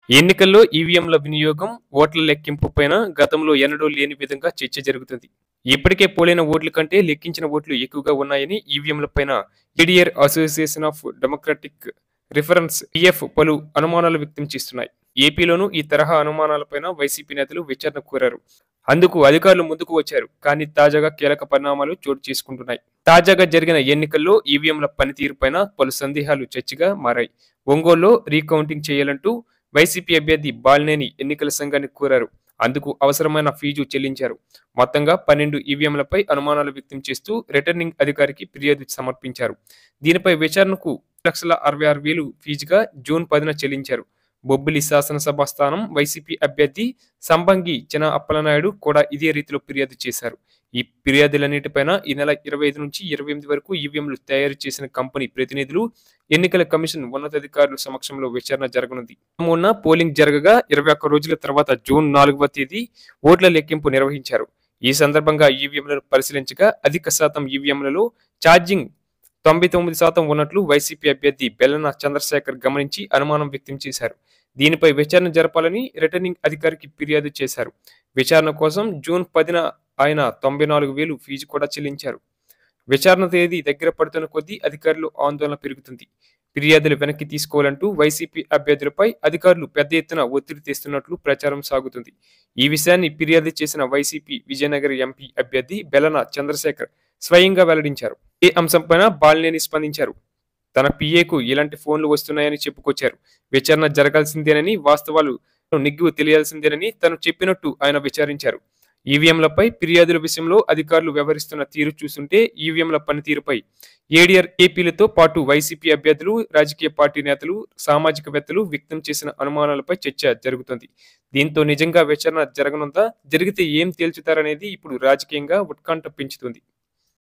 ఎన్నికల్లో ఈవీఎంల వినియోగం, ఓట్ల లెక్కింపు పైన గతంలో ఎన్నడూ లేని విధంగా చర్చ జరుగుతుంది. ఇప్పటికే పోలైన ఓట్ల కంటే లెక్కించిన ఓట్లు ఎక్కువగా ఉన్నాయని ఈవీఎంల పైన Indian association of democratic reference (PF) పలు అనుమానాలు వ్యక్తం చేస్తున్నాయి. ఏపీలోనూ ఈ తరహా అనుమానాలపైన వైసీపీ నేతలు విచారణ కోరారు. అందుకు అధికారులు ముందుకు వచ్చారు. కానీ తాజాగా కీలక పరిణామాలు చోటు చేసుకుంటున్నాయి. తాజాగా జరిగిన ఎన్నికల్లో ఈవీఎంల పనితీరుపైన పలు సందేహాలు చర్చగా మారాయి. ఒంగోలులో రీకౌంటింగ్ చేయాలంటూ వైసీపీ అభ్యర్థి బాలినేని ఎన్నికల సంఘాన్ని కోరారు. అందుకు అవసరమైన ఫీజు చెల్లించారు. మొత్తంగా 12 ఈవీఎంలపై అనుమానాలు వ్యక్తం చేస్తూ రిటర్నింగ్ అధికారికి ఫిర్యాదు సమర్పించారు. దీనిపై విచారణకు 1,66,000 ఫీజుగా జూన్ 10న చెల్లించారు. బొబ్బిలి శాసనసభ స్థానం వైసీపీ అభ్యర్థి సంబంగి చిన అప్పలనాయుడు కూడా ఇదే రీతిలో ఫిర్యాదు చేశారు. ఈ ఫిర్యాదులన్నిటిపైన ఈ నెల 25 నుంచి 28 వరకు ఈవీఎంలు తయారు చేసిన కంపెనీ ప్రతినిధులు, ఎన్నికల కమిషన్ ఉన్నతాధికారుల సమక్షంలో విచారణ జరగనుంది. మొన్న పోలింగ్ జరగగా 21 రోజుల తర్వాత జూన్ 4వ తేదీ ఓట్ల లెక్కింపు నిర్వహించారు. ఈ సందర్భంగా ఈవీఎంలను పరిశీలించగా అధిక శాతం ఈవీఎంలలో ఛార్జింగ్ 99% ఉన్నట్లు వైసీపీ అభ్యర్థి బెల్లన చంద్రశేఖర్ గమనించి అనుమానం వ్యక్తం చేశారు. దీనిపై విచారణ జరపాలని రిటర్నింగ్ అధికారికి ఫిర్యాదు చేశారు. విచారణ కోసం జూన్ 10న ఆయన 94,000 ఫీజు కూడా చెల్లించారు. విచారణ తేదీ దగ్గర పడుతున్న కొద్దీ అధికారులు ఆందోళన పెరుగుతుంది. ఫిర్యాదులు వెనక్కి తీసుకోవాలంటూ వైసీపీ అభ్యర్థులపై అధికారులు పెద్ద ఎత్తున ఒత్తిడి తెస్తున్నట్లు ప్రచారం సాగుతుంది. ఈ విషయాన్ని ఫిర్యాదు చేసిన వైసీపీ విజయనగరం ఎంపీ అభ్యర్థి బెల్లన చంద్రశేఖర్ స్వయంగా వెల్లడించారు. ఈ అంశంపైన బాలినేని స్పందించారు. తన పీఏకు ఇలాంటి ఫోన్లు వస్తున్నాయని చెప్పుకొచ్చారు. విచారణ జరగాల్సిందేనని, వాస్తవాలు నిగ్గు తెలియాల్సిందేనని తను చెప్పినట్టు ఆయన విచారించారు. ఈవీఎంలపై ఫిర్యాదుల విషయంలో అధికారులు వ్యవహరిస్తున్న తీరు చూస్తుంటే ఈవీఎంల పనితీరుపై ఏడీఆర్ ఏపీలతో పాటు వైసీపీ అభ్యర్థులు, రాజకీయ పార్టీ నేతలు, సామాజికవేత్తలు వ్యక్తం చేసిన అనుమానాలపై చర్చ జరుగుతోంది. దీంతో నిజంగా విచారణ జరగనుందా? జరిగితే ఏం తేల్చుతారనేది ఇప్పుడు రాజకీయంగా ఉత్కంఠ పెంచుతుంది.